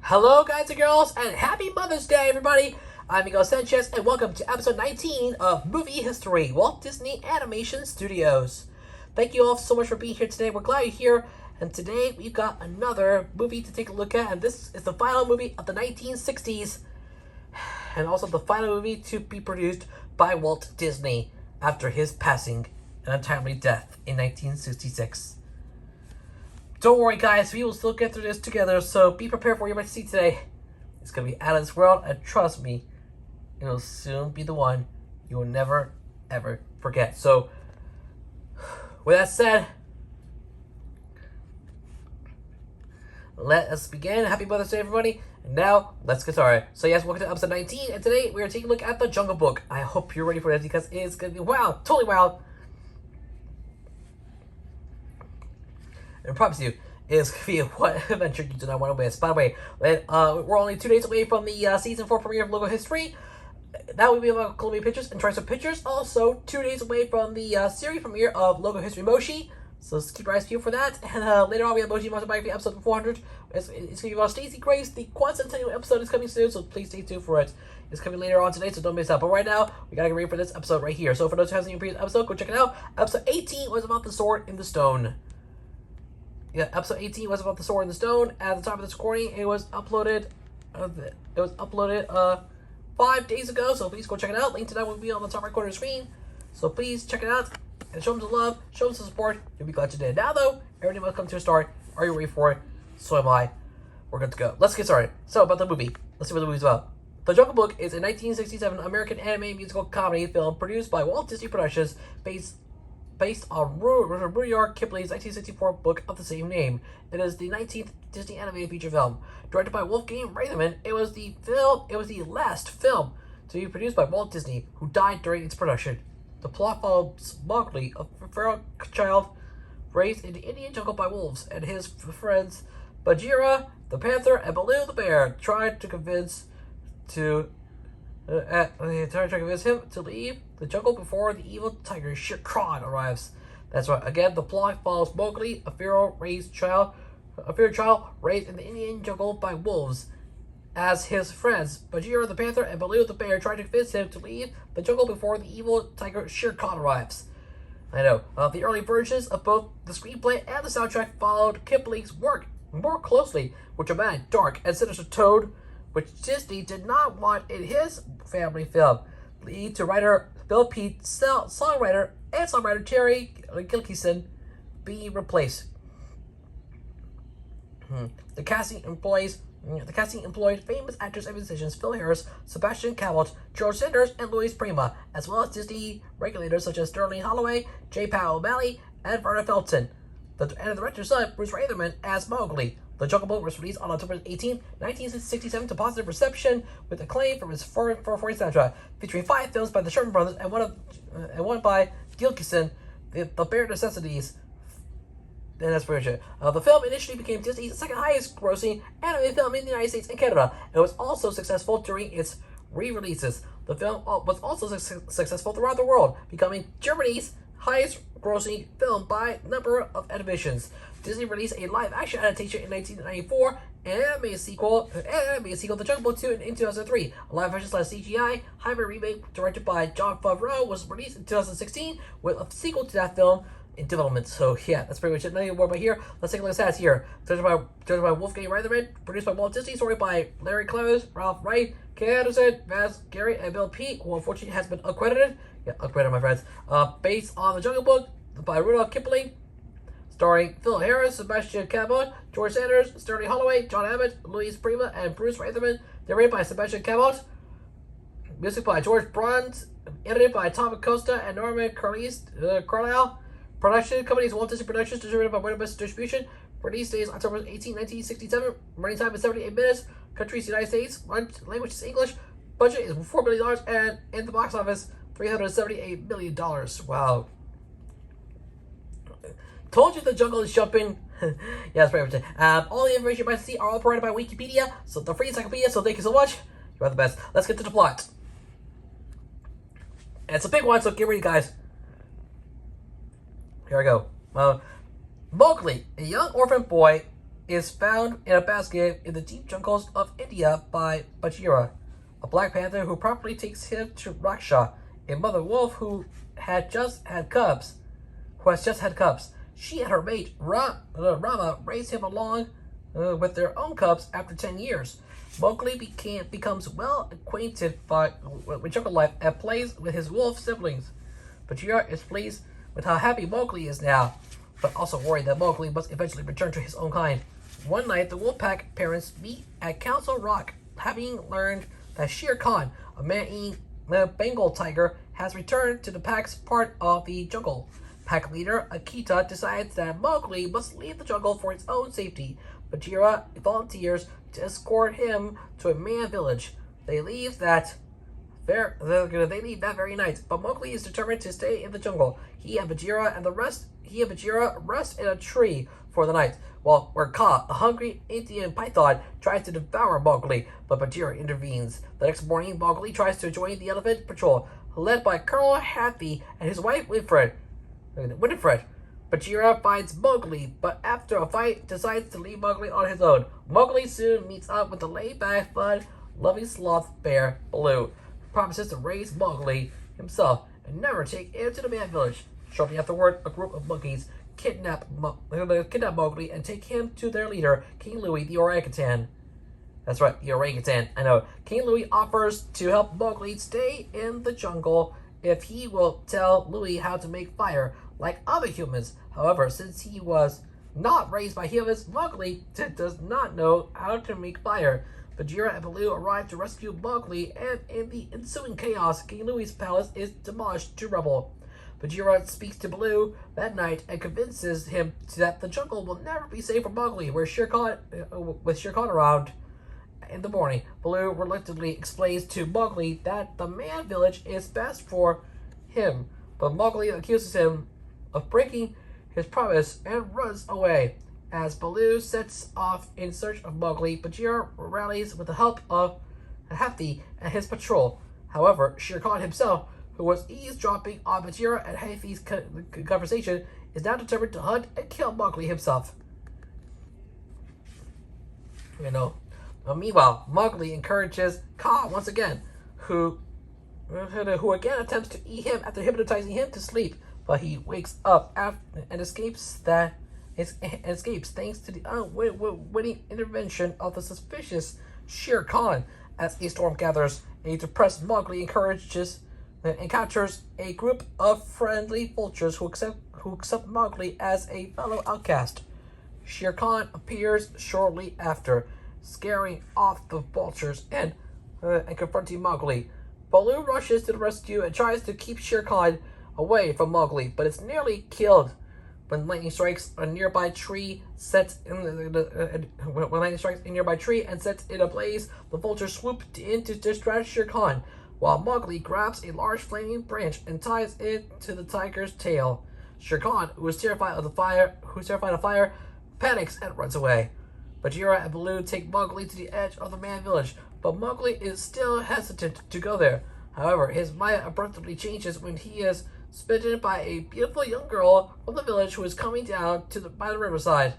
Hello, guys and girls, and happy Mother's Day, everybody! I'm Miguel Sanchez, and welcome to episode 19 of Movie History, Walt Disney Animation Studios. Thank you all so much for being here today. We're glad you're here, and today we've got another movie to take a look at, and this is the final movie of the 1960s, and also the final movie to be produced by Walt Disney after his passing, an untimely death in 1966. Don't worry, guys, we will still get through this together, so be prepared for what you're about to see today. It's going to be out of this world, and trust me, it'll soon be the one you will never, ever forget. So, with that said, let us begin. Happy Mother's Day, everybody. And now, let's get started. So yes, welcome to episode 19, and today we are taking a look at The Jungle Book. I hope you're ready for this because it's going to be wild, totally wild. I promise you, it's going to be what adventure you do not want to miss. By the way, we're only 2 days away from the season 4 premiere of Logo History. That will be about Columbia Pictures and Trice Pictures. Also, 2 days away from the series premiere of Logo History Moshi. So let's keep your eyes peeled for that. And later on, we have Moshi Monster Biography episode 400. It's going to be about Stacey Grace. The Quadcentennial episode is coming soon, so please stay tuned for it. It's coming later on today, so don't miss out. But right now, we got to get ready for this episode right here. So for those who haven't seen the previous episode, go check it out. Episode 18 was about the sword in the stone. Yeah, episode 18 was about the sword in the stone. At the time of this recording, it was uploaded. 5 days ago. So please go check it out. Link to that will be on the top right corner of the screen. So please check it out and show them some love, show them some support. You'll be glad you did. Now though, everything must come to a start. Are you ready for it? So am I. We're good to go. Let's get started. So about the movie. Let's see what the movie's about. The Jungle Book is a 1967 American anime musical comedy film produced by Walt Disney Productions, based on Rudyard Kipling's 1964 book of the same name. It is the 19th Disney animated feature film. Directed by Wolfgang Reitherman, it was the last film to be produced by Walt Disney, who died during its production. The plot follows Mowgli, a feral child raised in the Indian jungle by wolves, and his friends Bagheera the panther and Baloo the bear try to convince him to leave the jungle before the evil tiger Shere Khan arrives. That's right. Again, the plot follows Mowgli, a feral child raised in the Indian jungle by wolves, as his friends Bagheera the panther and Baloo the bear try to convince him to leave the jungle before the evil tiger Shere Khan arrives. I know. The early versions of both the screenplay and the soundtrack followed Kipling's work more closely with dramatic, dark, and sinister tone, which Disney did not want in his family film, leading to writer Bill Peet, songwriter Terry Gilkyson being replaced. The casting employed famous actors and musicians Phil Harris, Sebastian Cabot, George Sanders, and Louis Prima, as well as Disney regulators such as Sterling Holloway, J. Powell O'Malley, and Verna Felton. And the director's son, Bruce Reitherman, as Mowgli. The Jungle Book was released on October 18, 1967 to positive reception with acclaim from its 440 soundtrack, featuring 5 films by the Sherman Brothers and one by Gilkyson, The Bare Necessities. And that's pretty much it. The film initially became Disney's second highest grossing animated film in the United States and Canada, and was also successful during its re-releases. The film was also successful throughout the world, becoming Germany's highest grossing film by number of admissions. Disney released a live-action adaptation in 1994 and an animated sequel, The Jungle Book 2 in 2003. A live-action CGI hybrid remake directed by Jon Favreau was released in 2016 with a sequel to that film in development. So yeah, that's pretty much it. Nothing more about here. Let's take a look at stats here. Directed by Wolfgang Reitherman, produced by Walt Disney, story by Larry Close, Ralph Wright, Kay Anderson, Vaz Gary, and Bill Peet, who unfortunately has been accredited. Yeah, accredited, my friends. Based on The Jungle Book by Rudyard Kipling, starring Phil Harris, Sebastian Cabot, George Sanders, Sterling Holloway, John Abbott, Louis Prima, and Bruce Reitherman. Narrated by Sebastian Cabot. Music by George Bruns. Edited by Tom Acosta and Norman Carlisle. Production companies Walt Disney Productions, distributed by Warner Bros. Distribution. Release date is October 18, 1967. Running time is 78 minutes. Country is United States. Language is English. Budget is $4 million. And in the box office, $378 million. Wow. Told you the jungle is jumping. Yeah, that's pretty much it. All the information you might see are all provided by Wikipedia. So the free encyclopedia, so thank you so much. You are the best. Let's get to the plot. And it's a big one, so get ready, guys. Here I go. Mowgli, a young orphan boy is found in a basket in the deep jungles of India by Bagheera, a black panther who promptly takes him to Raksha, a mother wolf who had just had cubs. Who has just had cubs. She and her mate Rama raise him along with their own cubs after 10 years. Mowgli becomes well acquainted with jungle life and plays with his wolf siblings. Bagheera is pleased with how happy Mowgli is now, but also worried that Mowgli must eventually return to his own kind. One night, the Wolfpack parents meet at Council Rock, having learned that Shere Khan, a man-eating Bengal tiger, has returned to the pack's part of the jungle. Pack leader Akita decides that Mowgli must leave the jungle for its own safety. Bagheera volunteers to escort him to a man village. They leave that very night, but Mowgli is determined to stay in the jungle. He and Bagheera rest in a tree for the night, while Urka, a hungry Indian python, tries to devour Mowgli, but Bagheera intervenes. The next morning, Mowgli tries to join the elephant patrol, led by Colonel Happy and his wife Winifred. Bagheera finds Mowgli, but after a fight, decides to leave Mowgli on his own. Mowgli soon meets up with the laid-back, fun-loving sloth bear, Baloo, who promises to raise Mowgli himself and never take him to the man village. Shortly afterward, a group of monkeys kidnap Mowgli and take him to their leader, King Louie the Orangutan. That's right, the orangutan. I know. King Louie offers to help Mowgli stay in the jungle if he will tell Louie how to make fire like other humans. However, since he was not raised by humans, Mowgli does not know how to make fire. Bagheera and Baloo arrive to rescue Mowgli, and in the ensuing chaos, King Louie's palace is demolished to rubble. Bagheera speaks to Baloo that night and convinces him that the jungle will never be safe for Mowgli, with Shere Khan around. In the morning, Baloo reluctantly explains to Mowgli that the man village is best for him, but Mowgli accuses him of breaking his promise and runs away. As Baloo sets off in search of Mowgli, Bagheera rallies with the help of Hathi and his patrol. However, Shere Khan himself, who was eavesdropping on Bagheera and Hathi's conversation, is now determined to hunt and kill Mowgli himself. Meanwhile, Mowgli encourages Kaa once again, who again attempts to eat him after hypnotizing him to sleep, but he wakes up and escapes thanks to the unwitting intervention of the suspicious Shere Khan. As a storm gathers, a depressed Mowgli encounters a group of friendly vultures who accept Mowgli as a fellow outcast. Shere Khan appears shortly after, scaring off the vultures and confronting Mowgli. Baloo rushes to the rescue and tries to keep Shere Khan away from Mowgli, but is nearly killed when lightning strikes a nearby tree and sets it ablaze. The vultures swoop in to distract Shere Khan, while Mowgli grabs a large flaming branch and ties it to the tiger's tail. Shere Khan, who is terrified of fire, panics and runs away. Bagheera and Baloo take Mowgli to the edge of the man village, but Mowgli is still hesitant to go there. However, his mind abruptly changes when he is smitten by a beautiful young girl from the village who is coming down by the riverside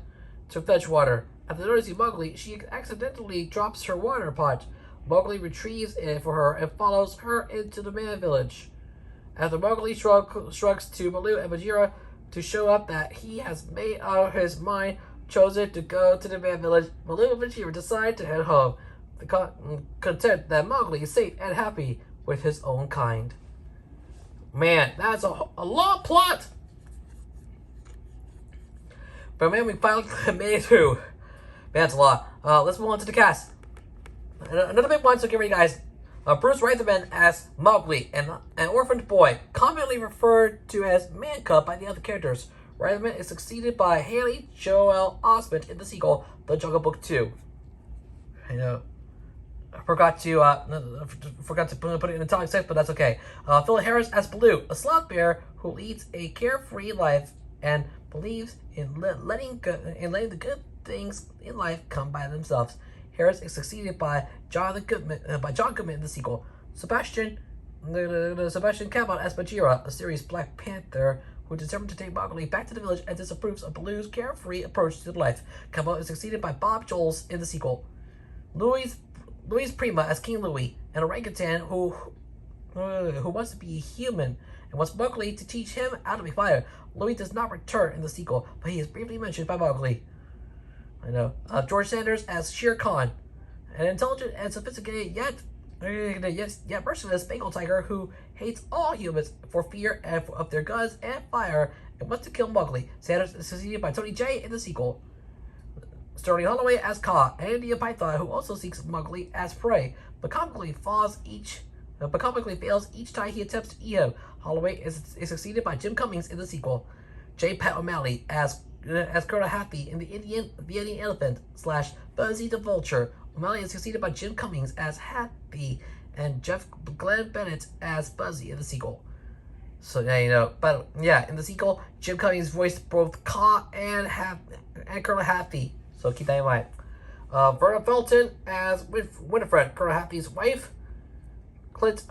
to fetch water. After noticing Mowgli, she accidentally drops her water pot. Mowgli retrieves it for her and follows her into the man village. After Mowgli shrugs to Baloo and Bagheera to show up that he has made up his mind, chosen to go to the man village, Baloo and Bagheera decide to head home, content that Mowgli is safe and happy with his own kind. Man, that's a long plot! But man, we finally made it through. Man, that's a lot. Let's move on to the cast. Another big one, so get ready, guys. Bruce Reitherman as Mowgli, an orphaned boy, commonly referred to as Man Cub by the other characters. Reitherman is succeeded by Haley Joel Osment in the sequel, The Jungle Book 2. I know. I forgot to put it in italic text, but that's okay. Phil Harris as Baloo, a sloth bear who leads a carefree life and believes in letting the good things in life come by themselves. Harris is succeeded by John Goodman in the sequel. Sebastian Cabot as Bagheera, a serious Black Panther who is determined to take Mowgli back to the village and disapproves of Baloo's carefree approach to life. Cabot is succeeded by Bob Jones in the sequel. Louis Prima as King Louis, an orangutan who wants to be a human and wants Mowgli to teach him how to be fire. Louis does not return in the sequel, but he is briefly mentioned by Mowgli. I know. George Sanders as Shere Khan, an intelligent and sophisticated yet merciless Bengal tiger who hates all humans for fear of their guns and fire and wants to kill Mowgli. Sanders is succeeded by Tony Jay in the sequel. Sterling Holloway as Kaa, an Indian python who also seeks Mowgli as prey, but comically fails each time he attempts to eat him. Holloway is succeeded by Jim Cummings in the sequel. J. Pat O'Malley as Colonel Happy in the Indian Elephant / Buzzy the Vulture. O'Malley is succeeded by Jim Cummings as Happy and Glenn Bennett as Buzzy in the sequel. So but in the sequel, Jim Cummings voiced both Kaa and Colonel Happy. So keep that in mind. Verna Felton as Winifred, Colonel Happy's wife. Clint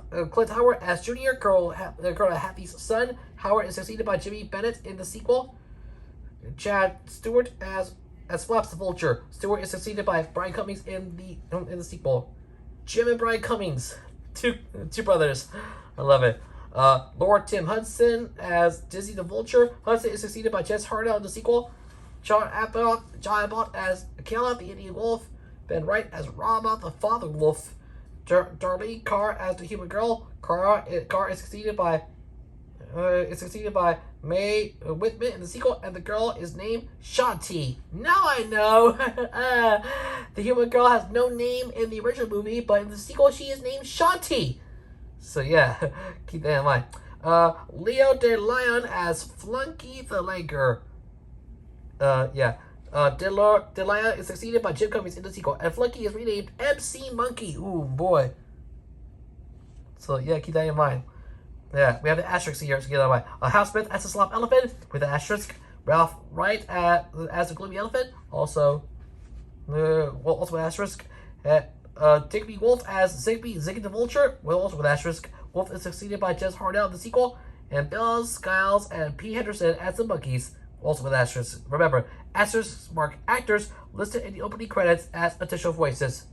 Howard as Junior, Colonel Happy's son. Howard is succeeded by Jimmy Bennett in the sequel. Chad Stewart as Flaps the Vulture. Stewart is succeeded by Brian Cummings in the sequel. Jim and Brian Cummings, two brothers. I love it. Lord Tim Hudson as Dizzy the Vulture. Hudson is succeeded by Jess Hardell in the sequel. John Abbott as Akela the Indian Wolf. Ben Wright as Rama the Father Wolf. Darlene Carr as the Human Girl. Carr is succeeded by Mae Whitman in the sequel, and the girl is named Shanti. Now I know. The Human Girl has no name in the original movie, but in the sequel she is named Shanti. So keep that in mind. Leo De Leon as Flunky the Lanker. De Leon is succeeded by Jim Cummings in the sequel, and Flunky is renamed MC Monkey. Ooh, boy. So, keep that in mind. Yeah, we have the asterisk here, so keep that in mind. Hal Smith as the Slop Elephant, with the asterisk. Ralph Wright as the Gloomy Elephant, also with asterisk. Digby Wolf as Ziggy the Vulture, also with asterisk. Wolf is succeeded by Jess Hardell in the sequel, and Bill Skiles and P. Henderson as the Monkeys, also with asterisks. Remember, asterisks mark actors listed in the opening credits as additional voices.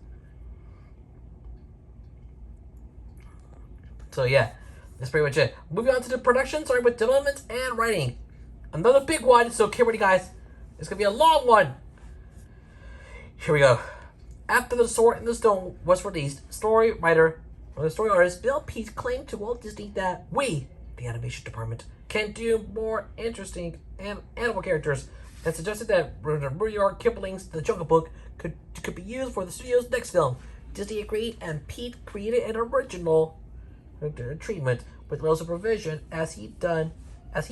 So that's pretty much it. Moving on to the production, starting with development and writing. Another big one, so get ready guys. It's going to be a long one. Here we go. After The Sword in the Stone was released, story artist Bill Peet claimed to Walt Disney that we, the animation department, can do more interesting animal characters, and suggested that Rudyard Kipling's The Jungle Book could be used for the studio's next film. Disney agreed, and Pete created an original treatment with little supervision, as he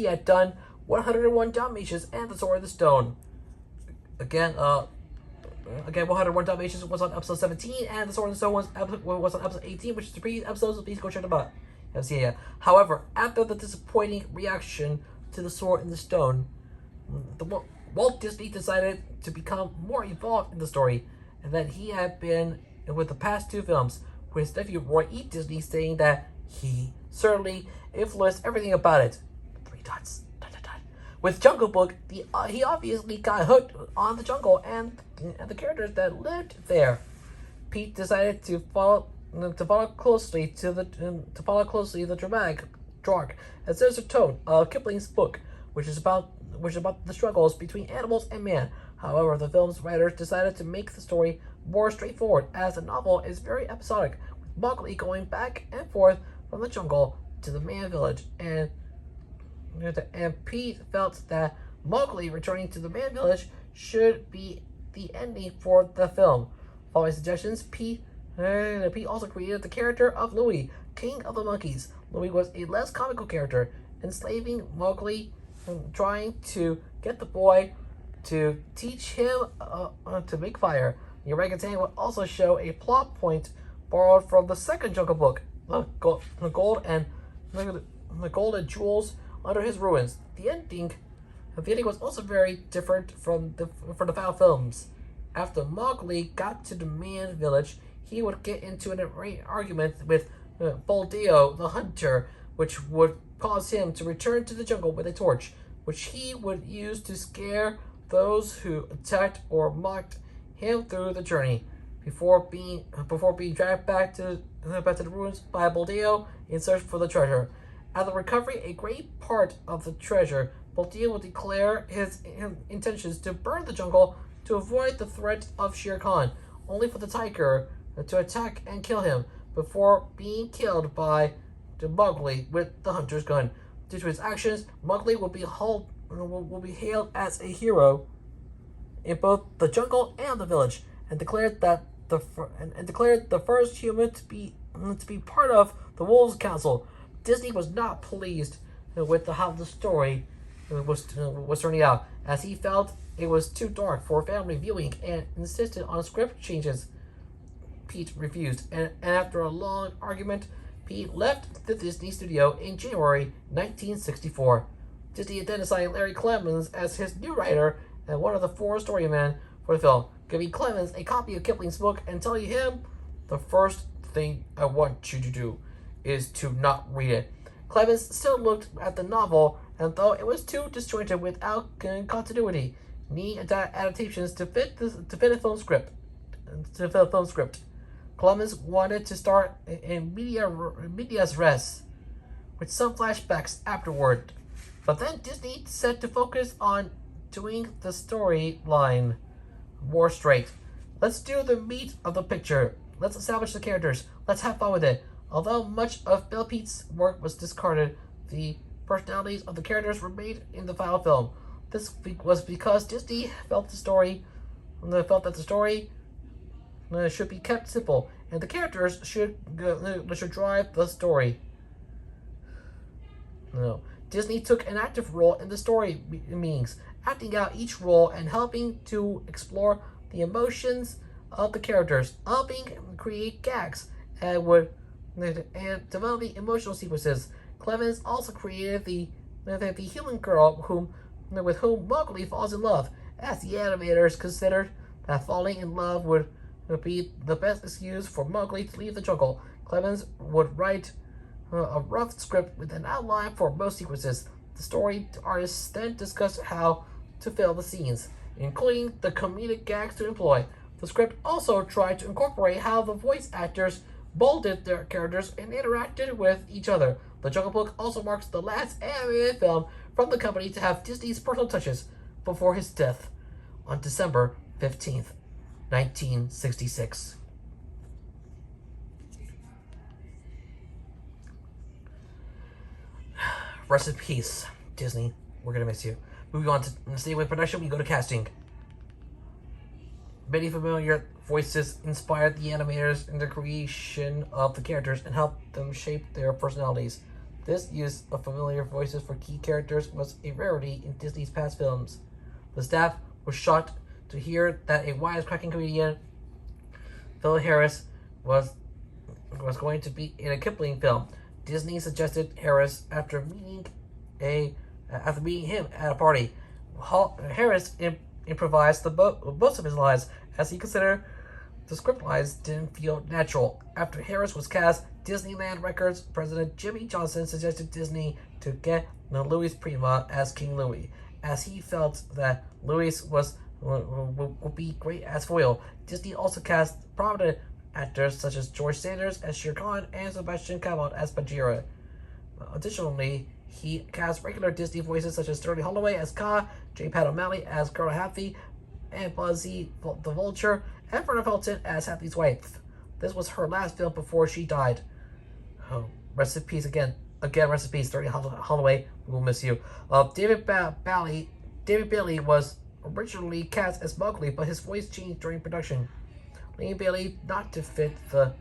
had done 101 Dalmatians and The Sword in the Stone. Again, 101 Dalmatians was on episode 17, and The Sword in the Stone was on episode 18, which is the previous episodes, so please go check them out. However, after the disappointing reaction to The Sword in the Stone, Walt Disney decided to become more involved in the story, and that he had been with the past two films, with his nephew Roy E. Disney saying that he certainly influenced everything about it. 3 dots. With Jungle Book, he obviously got hooked on the jungle and the characters that lived there. Pete decided to follow closely the dramatic arc and sinister tone of Kipling's book, which is about the struggles between animals and man. However, the film's writers decided to make the story more straightforward, as the novel is very episodic, with Mowgli going back and forth from the jungle to the man village, and Pete felt that Mowgli returning to the man village should be the ending for the film. Following suggestions, Pete also created the character of Louie, King of the Monkeys. Louie was a less comical character, enslaving Mowgli, trying to get the boy to teach him to make fire. The orangutan would also show a plot point borrowed from the second Jungle Book, the gold and jewels under his ruins. The ending was also very different from the final films. After Mowgli got to the man village, he would get into an argument with Buldeo the hunter, which would cause him to return to the jungle with a torch, which he would use to scare those who attacked or mocked him through the journey, before being dragged back to the ruins by Buldeo in search for the treasure. After recovering a great part of the treasure, Buldeo will declare his intentions to burn the jungle to avoid the threat of Shere Khan, only for the tiger to attack and kill him before being killed by Mowgli with the hunter's gun. Due to his actions, Mowgli will be hailed as a hero in both the jungle and the village, and declared the first human to be part of the Wolves Council. Disney was not pleased with how the story was turning out, as he felt it was too dark for family viewing and insisted on script changes. Pete refused, and after a long argument, Pete left the Disney studio in January 1964. Disney then assigned Larry Clemens as his new writer and one of the 4 storymen for the film, giving Clemens a copy of Kipling's book and telling him, "The first thing I want you to do is to not read it." Clemens still looked at the novel, and though it was too disjointed without continuity, needing adaptations to fit a film script. Clemens wanted to start in medias res, with some flashbacks afterward. But then Disney set to focus on doing the storyline more straight. Let's do the meat of the picture. Let's establish the characters. Let's have fun with it. Although much of Bill Pete's work was discarded, the personalities of the characters remained in the final film. This was because Disney felt that the story should be kept simple, and the characters should drive the story. No. Disney took an active role in the story meetings, acting out each role and helping to explore the emotions of the characters, helping create gags and developing emotional sequences. Clemens also created the human girl with whom Mowgli falls in love, as the animators considered that falling in love would be the best excuse for Mowgli to leave the jungle. Clemens would write a rough script with an outline for most sequences. The story artists then discussed how to fill the scenes, including the comedic gags to employ. The script also tried to incorporate how the voice actors molded their characters and interacted with each other. The Jungle Book also marks the last animated film from the company to have Disney's personal touches before his death on December 15th, 1966. Rest in peace, Disney. We're gonna miss you. Moving on to stay with production, we go to casting. Many familiar voices inspired the animators in the creation of the characters and helped them shape their personalities. This use of familiar voices for key characters was a rarity in Disney's past films. The staff was shocked to hear that a wisecracking comedian, Phil Harris, was going to be in a Kipling film. Disney suggested Harris after meeting him at a party. Harris improvised most of his lines, as he considered the script lines didn't feel natural. After Harris was cast, Disneyland Records president Jimmy Johnson suggested Disney to get Louis Prima as King Louis, as he felt that Louis would be great as foil. Disney also cast prominent actors such as George Sanders as Shere Khan and Sebastian Cabot as Bagheera. Additionally, he cast regular Disney voices such as Sterling Holloway as Kaa, J. Pat O'Malley as Colonel Happy, and Buzzy the Vulture, and Verna Felton as Happy's wife. This was her last film before she died. Oh, rest in peace again. Rest in peace, Sterling Holloway. We will miss you. David Bailey was originally cast as Mowgli, but his voice changed during production, leaving Bailey not to fit the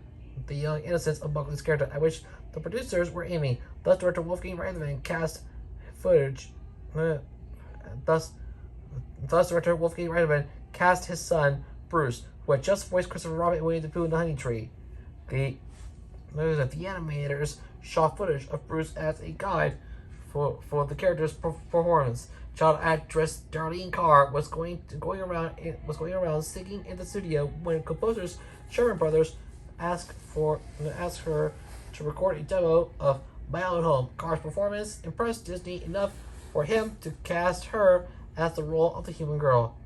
young innocence of Mowgli's character, at which the producers were aiming. Thus, director Wolfgang Reitman cast footage. Thus, director Wolfgang Reitman cast his son Bruce, who had just voiced Christopher Robin in Winnie the Pooh and the Honey Tree. The animators shot footage of Bruce as a guide for the character's performance. Child actress Darlene Carr was going around singing in the studio when composers Sherman Brothers asked her to record a demo of My Own Home. Carr's performance impressed Disney enough for him to cast her as the role of the human girl.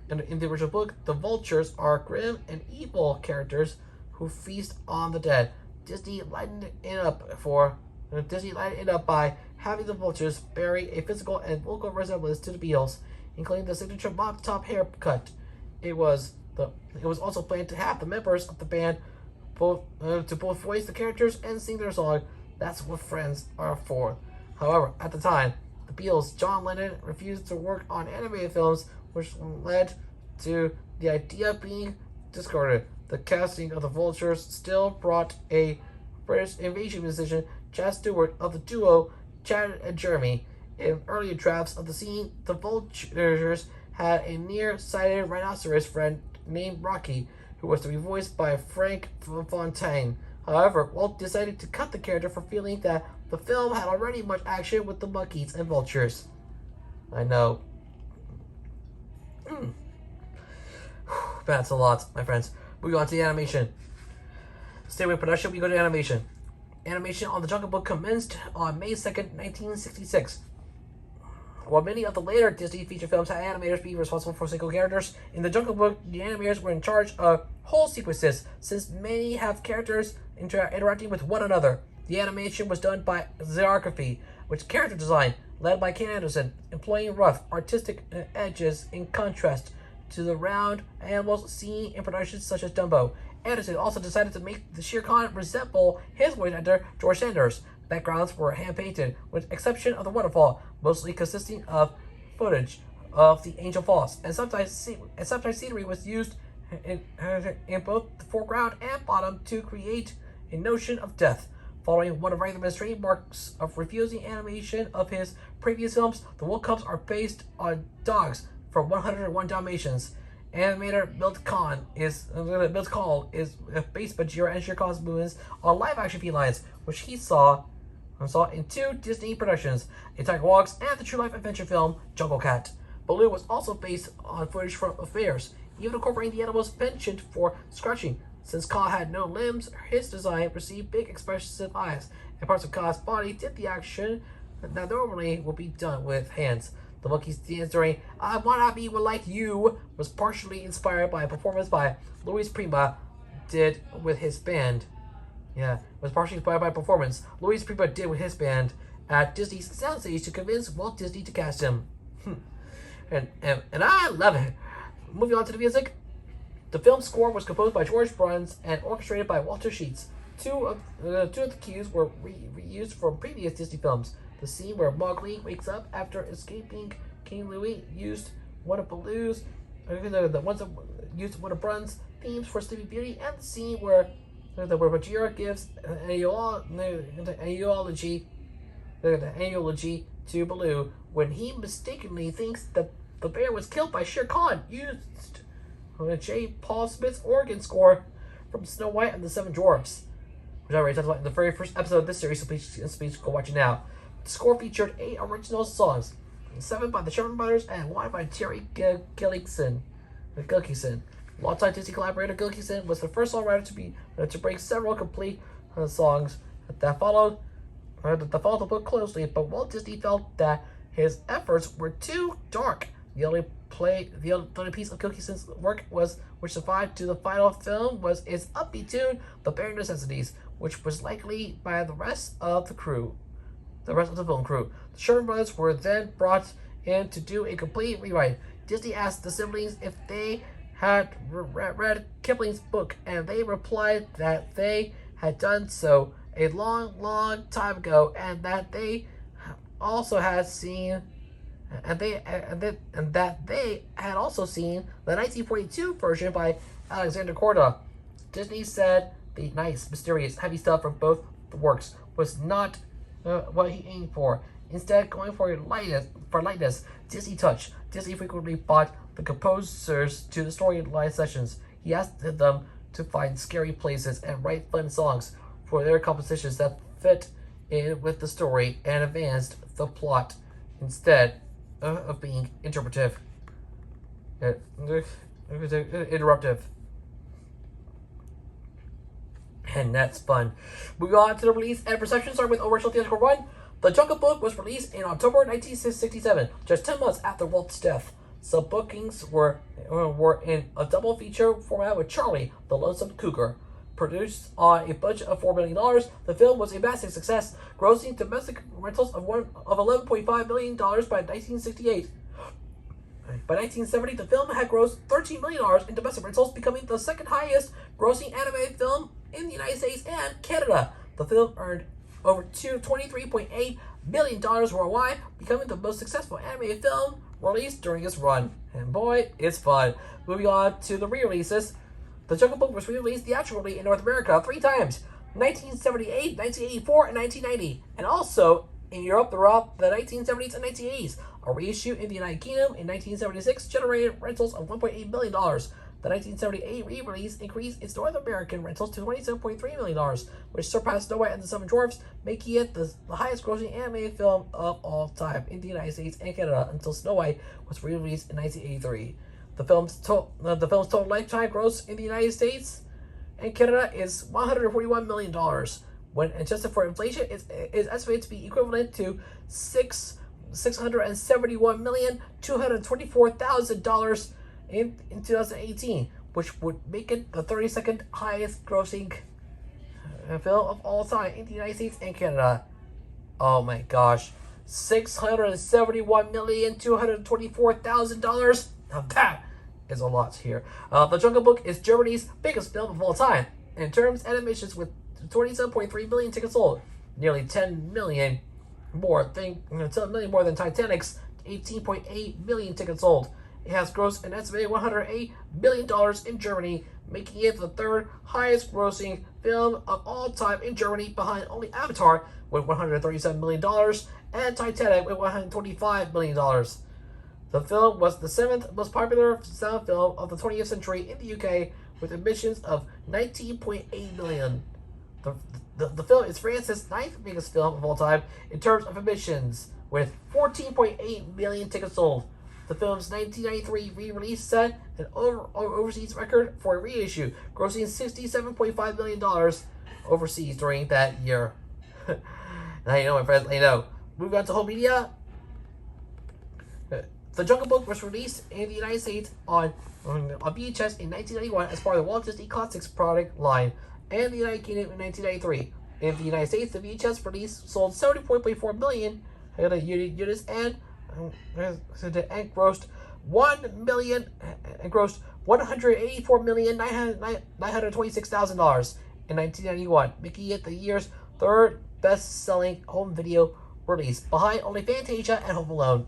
In the original book, the vultures are grim and evil characters who feast on the dead. Disney lightened it up by having the vultures bearing a physical and vocal resemblance to the Beatles, including the signature mop top haircut. It was also planned to have the members of the band both voice the characters and sing their song. That's what friends are for. However, at the time, the Beatles, John Lennon, refused to work on animated films, which led to the idea being discarded. The casting of the vultures still brought a British invasion musician, Chad Stewart, of the duo Chad and Jeremy. In earlier drafts of the scene, the vultures had a near-sighted rhinoceros friend named Rocky, who was to be voiced by Frank Fontaine. However, Walt decided to cut the character for feeling that the film had already much action with the monkeys and vultures. I know. That's a lot, my friends. Moving on to the animation. Stay with production, we go to animation. Animation on The Jungle Book commenced on May 2nd, 1966. While many of the later Disney feature films had animators be responsible for single characters, in The Jungle Book, the animators were in charge of whole sequences, since many have characters interacting with one another. The animation was done by Zoeography, which character design, led by Ken Anderson, employing rough, artistic edges in contrast to the round animals seen in productions such as Dumbo. Anderson also decided to make the Shere Khan resemble his voice actor, George Sanders. Backgrounds were hand-painted, with exception of the waterfall, mostly consisting of footage of the Angel Falls, and sometimes scenery was used in both the foreground and bottom to create a notion of death. Following one of Reitman's trademarks of refusing animation of his previous films, the Wolf Cubs are based on dogs from 101 Dalmatians. Animator Milt Kahl is based Bagheera and Shere Khan's movements on live-action felines, which he saw in two Disney productions, A Tiger Walks and the true-life adventure film Jungle Cat. Baloo was also based on footage from affairs, even incorporating the animal's penchant for scratching. Since Kahl had no limbs, his design received big expressive eyes, and parts of Kahl's body did the action that normally would be done with hands. The monkey's dance during I Wanna Be Like You was partially inspired by a performance by Luis Prima did with his band. Was partially inspired by a performance Luis Prima did with his band at Disney's soundstage to convince Walt Disney to cast him. and I love it. Moving on to the music. The film score was composed by George Bruns and orchestrated by Walter Sheets. Two of the cues were reused from previous Disney films. The scene where Mowgli wakes up after escaping King Louie used one of Baloo's, the ones that used one of Bruns' themes for Sleeping Beauty, and the scene where Bagheera gives an eulogy to Baloo when he mistakenly thinks that the bear was killed by Shere Khan, used J. Paul Smith's organ score from Snow White and the Seven Dwarfs, which I already talked about in the very first episode of this series, so please go watch it now. The score featured 8 original songs, 7 by the Sherman Brothers and 1 by Terry Gilkyson. Longtime Disney collaborator Gilkyson was the first songwriter to break several complete songs that followed the book closely, but Walt Disney felt that his efforts were too dark. The only piece of Gilkyson's work which survived to the final film was its upbeat tune, The Bare Necessities, which was likely by the rest of the film crew. The Sherman Brothers were then brought in to do a complete rewrite. Disney asked the siblings if they had read Kipling's book, and they replied that they had done so a long time ago, and that they also had seen that they had also seen the 1942 version by Alexander Korda. Disney said the nice, mysterious, heavy stuff from both the works was not what he aimed for. Instead, going for lightness, Disney touch. Disney frequently brought the composers to the storyline sessions. He asked them to find scary places and write fun songs for their compositions that fit in with the story and advanced the plot instead of being interruptive. And that's fun. Moving on to the release and reception, starting with original theatrical run. The Jungle Book was released in October 1967, just 10 months after Walt's death. Some bookings were in a double feature format with Charlie, the Lonesome Cougar. Produced on a budget of $4 million, the film was a massive success, grossing domestic rentals of $11.5 million by 1968. By 1970, the film had grossed $13 million in domestic rentals, becoming the second highest grossing animated film in the United States and Canada. The film earned over $23.8 million worldwide, becoming the most successful animated film released during its run. And boy, it's fun. Moving on to the re-releases. The Jungle Book was re-released theatrically in North America 3 times, 1978, 1984, and 1990, and also in Europe throughout the 1970s and 1980s. A reissue in the United Kingdom in 1976 generated rentals of $1.8 million. The 1978 re-release increased its North American rentals to $27.3 million, which surpassed Snow White and the Seven Dwarfs, making it the highest grossing animated film of all time in the United States and Canada until Snow White was re-released in 1983. The film's total lifetime gross in the United States and Canada is $141 million. When adjusted for inflation, it is estimated to be equivalent to $671,224,000 in 2018, which would make it the 32nd highest grossing film of all time in the United States and Canada. Oh my gosh. $671,224,000? Now that is a lot here. The Jungle Book is Germany's biggest film of all time in terms of admissions, with 27.3 million tickets sold, nearly 10 million more than Titanic's 18.8 million tickets sold. It has grossed an estimated $108 million in Germany, making it the third highest grossing film of all time in Germany, behind only Avatar with $137 million and Titanic with $125 million. The film was the 7th most popular sound film of the 20th century in the UK, with admissions of 19.8 million. The film is France's 9th biggest film of all time in terms of admissions, with 14.8 million tickets sold. The film's 1993 re-release set an overseas record for a reissue, grossing $67.5 million overseas during that year. Now you know, my friends, I know. Moving on to home media. The Jungle Book was released in the United States on VHS in 1991 as part of the Walt Disney Classics product line, and the United Kingdom in 1993. In the United States, the VHS release sold 74.4 million units and grossed $184,926,000 in 1991, making it the year's third best-selling home video release, behind only Fantasia and Home Alone.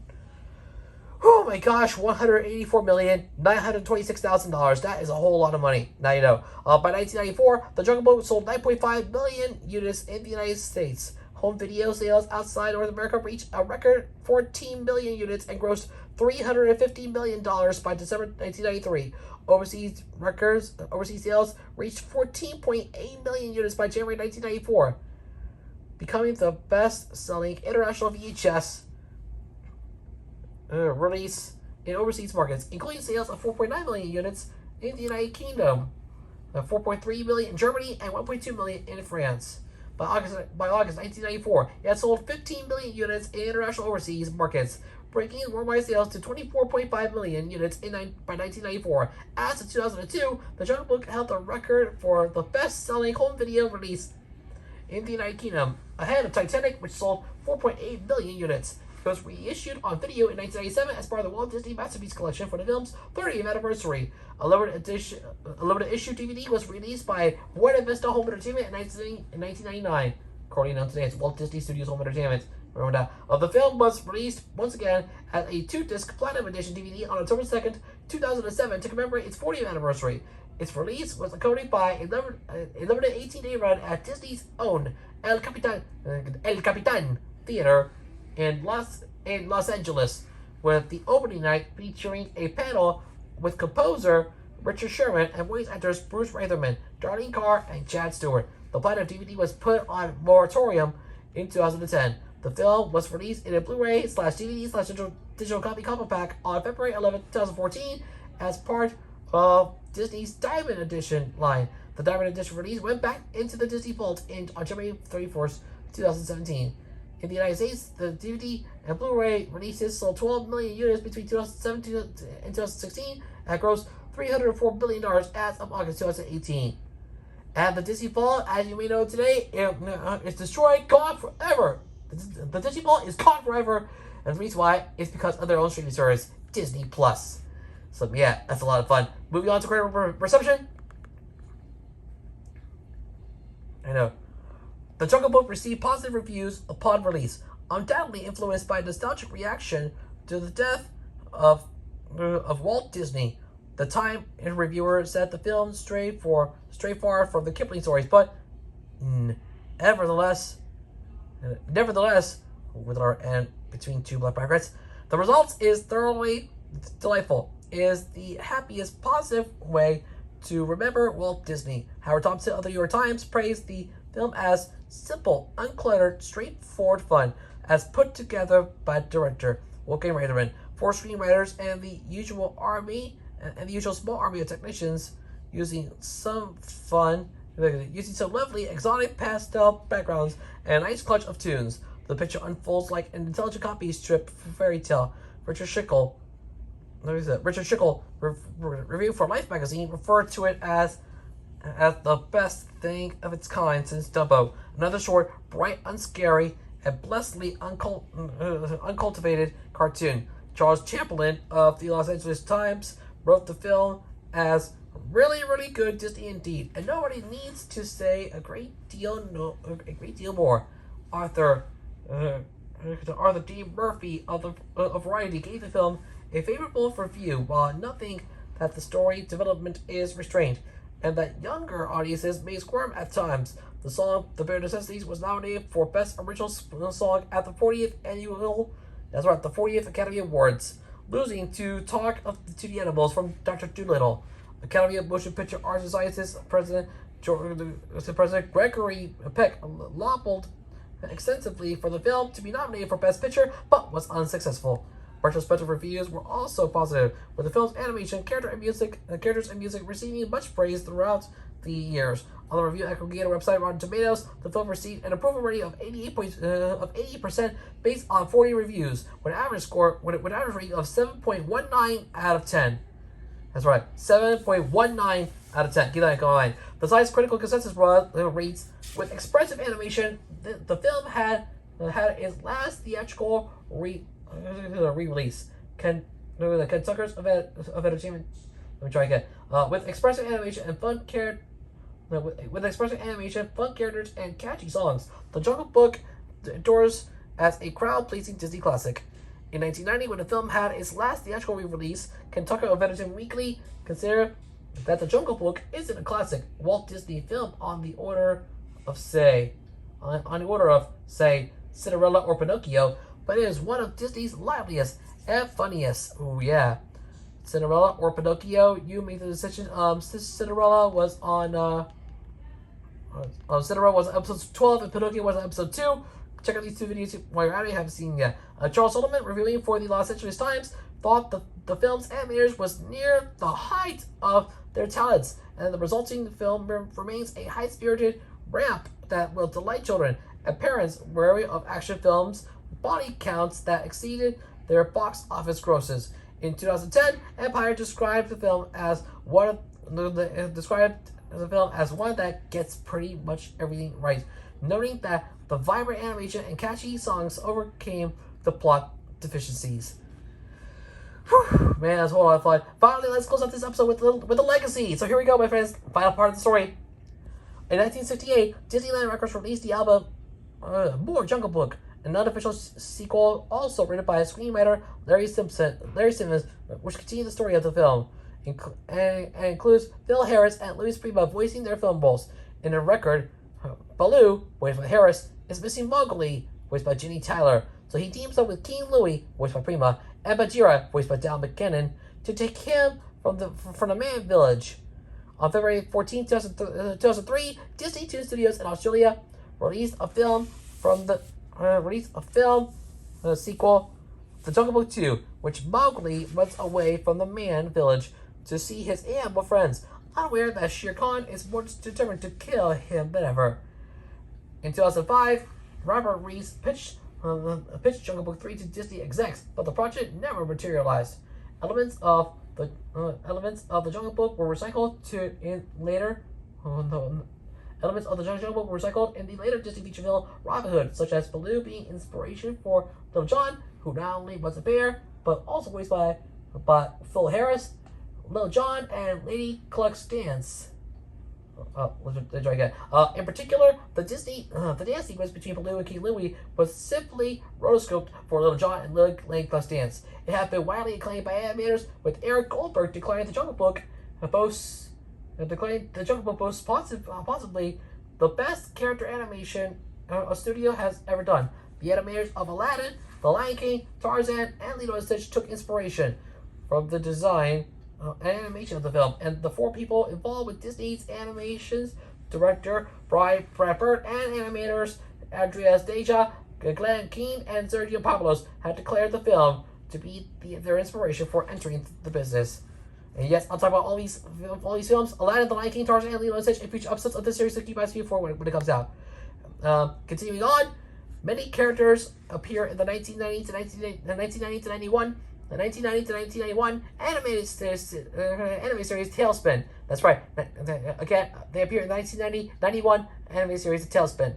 Oh my gosh, $184,926,000. That is a whole lot of money. Now you know. By 1994, the Jungle Book sold 9.5 million units in the United States. Home video sales outside North America reached a record 14 million units and grossed $350 million by December 1993. Overseas sales reached 14.8 million units by January 1994, becoming the best-selling international VHS release in overseas markets, including sales of 4.9 million units in the United Kingdom, 4.3 million in Germany, and 1.2 million in France. By August 1994, it had sold 15 million units in international overseas markets, breaking worldwide sales to 24.5 million units by 1994. As of 2002, the Jungle Book held the record for the best-selling home video release in the United Kingdom, ahead of Titanic, which sold 4.8 million units. It was reissued on video in 1997 as part of the Walt Disney Masterpiece Collection for the film's 30th anniversary. A limited issue DVD was released by Buena Vista Home Entertainment in 1999, according to today, it's Walt Disney Studios Home Entertainment. Remember that. The film was released once again as a 2-disc Platinum Edition DVD on October 2nd, 2007, to commemorate its 40th anniversary. Its release was accompanied by a limited 18-day run at Disney's own El Capitan Theater in Los Angeles, with the opening night featuring a panel with composer Richard Sherman and voice actors Bruce Ratherman, Darlene Carr, and Chad Stewart. The Platinum DVD was put on moratorium in 2010. The film was released in a Blu-ray/DVD/digital copy combo pack on February 11, 2014, as part of Disney's Diamond Edition line. The Diamond Edition release went back into the Disney Vault on January 31st, 2017. In the United States, the DVD and Blu-ray releases sold 12 million units between 2017 and 2016 and grossed $304 billion as of August 2018. And the Disney Vault, as you may know today, is destroyed, gone forever. The Disney Vault is gone forever, and the reason why is because of their own streaming service, Disney Plus. So yeah, that's a lot of fun. Moving on to critical reception. I know. The Jungle Book received positive reviews upon release, undoubtedly influenced by nostalgic reaction to the death of Walt Disney. The Time reviewer said the film strayed far from the Kipling stories, but nevertheless, with our and between two black brackets, the result is thoroughly delightful. It is the happiest, positive way to remember Walt Disney. Howard Thompson of the New York Times praised the film as simple, uncluttered, straightforward fun, as put together by director Wolfgang Reitman, 4 screenwriters, and the usual small army of technicians, using some lovely exotic pastel backgrounds and a nice clutch of tunes. The picture unfolds like an intelligent copy strip fairy tale. Richard Schickel, review for Life magazine, referred to it as the best thing of its kind since Dumbo. Another short, bright, unscary, and blessedly uncultivated cartoon. Charles Chamberlain of the Los Angeles Times wrote the film as really, really good Disney indeed, and nobody needs to say a great deal more. Arthur D. Murphy of Variety gave the film a favorable review, while nothing that the story development is restrained, and that younger audiences may squirm at times. The song "The Bare Necessities" was nominated for Best Original Song at the 40th Academy Awards, losing to "Talk to the Animals" from Dr. Dolittle. Academy of Motion Picture Arts and Sciences President Gregory Peck lobbled extensively for the film to be nominated for Best Picture, but was unsuccessful. Retrospective reviews were also positive, with the film's animation, characters and music receiving much praise throughout the years. On the review aggregator website Rotten Tomatoes, the film received an approval rating of 80% based on 40 reviews, with an average rating of 7.19 out of 10. That's right, 7.19 out of 10. Keep that in mind. Besides critical consensus rates, with expressive animation, the film had its last theatrical re-release. Ken Tucker's of Entertainment. Let me try again. With expressive animation and fun characters and catchy songs, The Jungle Book endures as a crowd-pleasing Disney classic. In 1990, when the film had its last theatrical re-release, Ken Tucker of Entertainment Weekly considered that The Jungle Book isn't a classic Walt Disney film on the order of, say, Cinderella or Pinocchio, but it is one of Disney's liveliest and funniest. Oh yeah. Cinderella or Pinocchio, you made the decision. Cinderella was on episode 12 and Pinocchio was on episode 2. Check out these two videos while you're at it. You haven't seen yet. Charles Sullivan, reviewing for the Los Angeles Times, thought the film's animators was near the height of their talents, and the resulting film remains a high-spirited ramp that will delight children and parents wary of action films' body counts that exceeded their box office grosses. In 2010, Empire described the film as one that gets pretty much everything right, noting that the vibrant animation and catchy songs overcame the plot deficiencies. Whew, man, that's a whole lot of fun. Finally, let's close out this episode with a legacy. So here we go, my friends. Final part of the story. In 1968, Disneyland Records released the album More Jungle Book, an unofficial sequel also written by screenwriter Larry Simmons, which continues the story of the film, and includes Phil Harris and Louis Prima voicing their film roles. In the record, Baloo, voiced by Harris, is missing Mowgli, voiced by Ginny Tyler, so he teams up with King Louie, voiced by Prima, and Bagheera, voiced by Dal McKinnon, to take him from the Man Village. On February 14, 2003, Disney Studios in Australia released a sequel, The Jungle Book 2, which Mowgli runs away from the Man Village to see his animal friends. unaware that Shere Khan is more determined to kill him than ever. In 2005, Robert Reese pitched Jungle Book 3 to Disney execs, but the project never materialized. Elements of the Jungle Book were recycled Elements of the Jungle Book were recycled in the later Disney feature film Robin Hood, such as Baloo being inspiration for Little John, who not only was a bear, but also voiced by Phil Harris, Little John, and Lady Cluck's dance. Let's try again. In particular, the dance sequence between Baloo and King Louie was simply rotoscoped for Little John and Lady Cluck's dance. It had been widely acclaimed by animators, with Eric Goldberg declaring the Jungle Book boasts possibly the best character animation a studio has ever done. The animators of Aladdin, The Lion King, Tarzan, and Lilo and Stitch took inspiration from the design and animation of the film, and the 4 people involved with Disney's animations, director Brian Bradford, and animators Andreas Deja, Glenn Keane, and Sergio Pablos had declared the film to be their inspiration for entering the business. And yes, I'll talk about all these films: Aladdin, The Lion King, Tarzan, and Lilo and Stitch, and future episodes of this series to keep my view for when it comes out. Continuing on, many characters appear in the 1990 to 1991 animated series Tailspin. That's right. Again, they appear in the 1990-91 animated series Tailspin.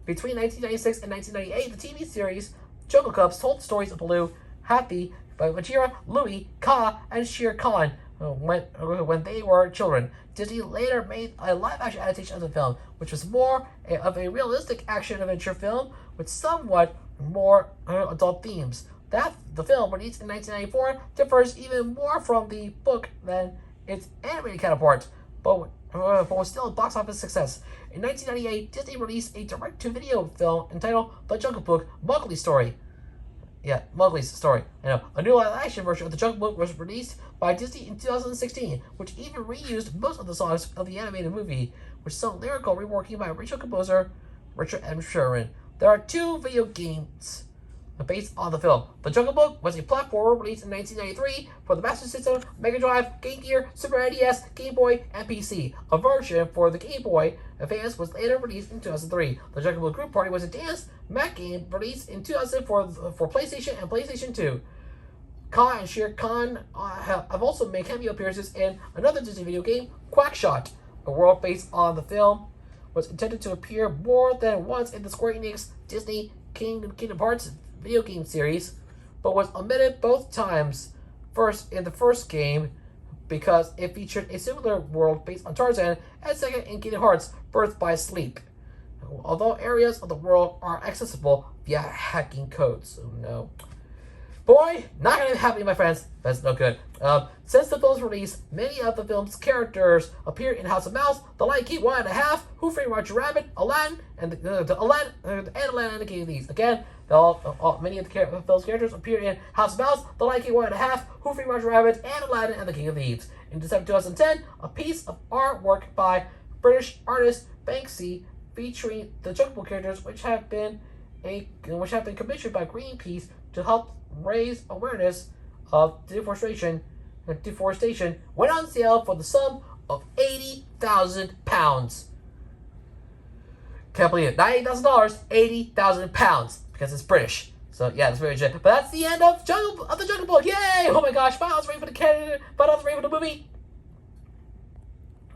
Between 1996 and 1998, the TV series Jungle Cubs told the stories of Baloo, Happy, Bagheera, Louie, Kaa, and Shere Khan when they were children. Disney later made a live-action adaptation of the film, which was more of a realistic action-adventure film with somewhat more adult themes. The film, released in 1994, differs even more from the book than its animated counterpart, but was still a box office success. In 1998, Disney released a direct-to-video film entitled The Jungle Book: Mowgli's Story. Yeah, Mowgli's Story. I know. A new live-action version of The Jungle Book was released by Disney in 2016, which even reused most of the songs of the animated movie, with some lyrical reworking by original composer Richard M. Sherman. There are 2 video games based on the film. The Jungle Book was a platformer released in 1993 for the Master System, Mega Drive, Game Gear, Super NES, Game Boy, and PC. A version for the Game Boy Advance was later released in 2003. The Jungle Book Group Party was a dance Mac game released in 2000 for PlayStation and PlayStation 2. Kaa and Shere Khan have also made cameo appearances in another Disney video game, Quackshot. A world based on the film was intended to appear more than once in the Square Enix Disney Kingdom Hearts video game series, but was omitted both times. First in the first game because it featured a similar world based on Tarzan, and second in Kingdom Hearts Birth by Sleep, although areas of the world are accessible via hacking codes. Oh no. Boy, not gonna be happening, my friends. That's no good. Since the film's release, many of the film's characters appeared in House of Mouse, The Lion King 1.5, Who Framed Roger Rabbit, Aladdin, and Aladdin and the King of Thieves. Again, many of the film's characters appeared in House of Mouse, The Lion King 1.5, Who Framed Roger Rabbit, and Aladdin and the King of Thieves. In December 2010, a piece of artwork by British artist Banksy featuring the Jungle Book characters, which have been commissioned by Greenpeace to help raise awareness of deforestation, went on sale for the sum of £80,000. Can't believe it. Not $80,000, £80,000, because it's British. So yeah, that's very legit. But that's the end of the Jungle Book. Yay! Oh my gosh, finals ready for the movie.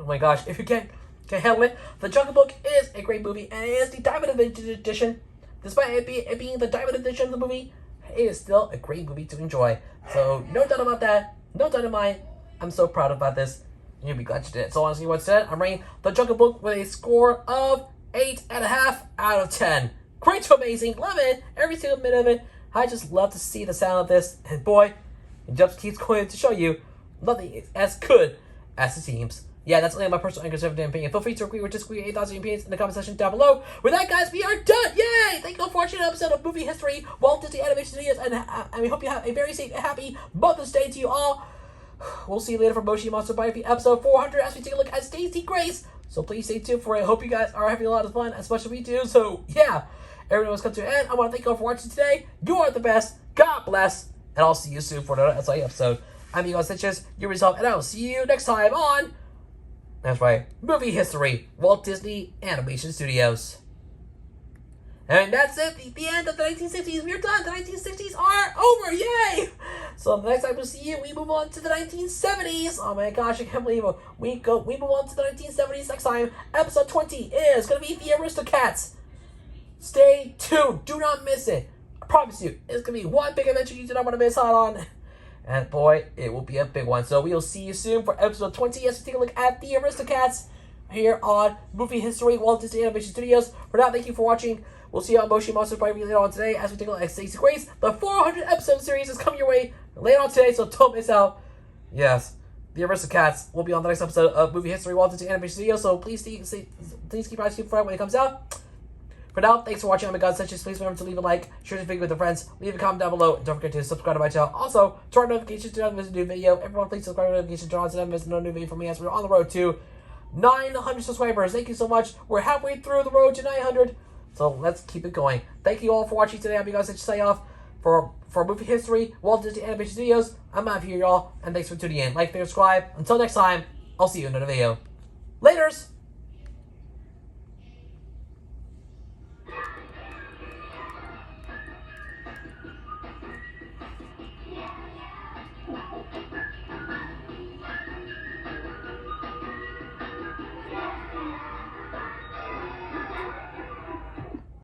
Oh my gosh, if you can't handle it, The Jungle Book is a great movie, and it is the Diamond Edition. Despite it being the Diamond Edition of the movie, it is still a great movie to enjoy. So no doubt about that. No doubt in mind. I'm so proud about this. And you'll be glad you did it. So honestly, what's that? I'm rating The Jungle Book with a score of 8.5 out of 10. Great to amazing. Love it. Every single minute of it. I just love to see the sound of this. And boy, it just keeps going to show you nothing is as good as it seems. Yeah, that's only my personal and conservative opinion. Feel free to agree or disagree with 8,000 opinions in the comment section down below. With that, guys, we are done. Yay! Thank you for watching an episode of Movie History, Walt Disney Animation Studios, and we hope you have a very safe and happy Mother's Day to you all. We'll see you later for Moshi Monster Biography episode 400 as we take a look at Stacey Grace. So please stay tuned for it. I hope you guys are having a lot of fun as much as we do. So yeah, everyone's come to an end. I want to thank you all for watching today. You are the best. God bless. And I'll see you soon for another SI episode. I'm Eagle Stitches, your resolve, and I will see you next time on That's right, movie history, Walt Disney Animation Studios. And that's it, the end of the 1960s. We're done. The 1960s are over. Yay! So the next time we'll see you, we move on to the 1970s. Oh my gosh, I can't believe it. We move on to the 1970s next time. Episode 20 is going to be the Aristocats. Stay tuned. Do not miss it. I promise you, it's going to be one big adventure you do not want to miss out on. And boy, it will be a big one. So we will see you soon for episode 20 as we take a look at the Aristocats here on Movie History, Walt Disney Animation Studios. For now, thank you for watching. We'll see you on Moshi Monsters probably later on today as we take a look at Stacey Grace. The 400 episode series is coming your way later on today, so don't miss out. Yes, the Aristocats will be on the next episode of Movie History, Walt Disney Animation Studios, so please keep your eyes peeled for it when it comes out. For now, thanks for watching. I'm God Sessions. Please remember to leave a like, share this video with your friends, leave a comment down below, and don't forget to subscribe to my channel. Also, turn on notifications to not miss a new video. Everyone, please subscribe to notifications, turn on so not miss no new video from me as we're on the road to 900 subscribers. Thank you so much. We're halfway through the road to 900. So let's keep it going. Thank you all for watching today. I'm God Sessions signing off for Movie History, Walt Disney Animation Studios. I'm out of here, y'all, and thanks for tuning in. Like, subscribe. Until next time, I'll see you in another video. Laters!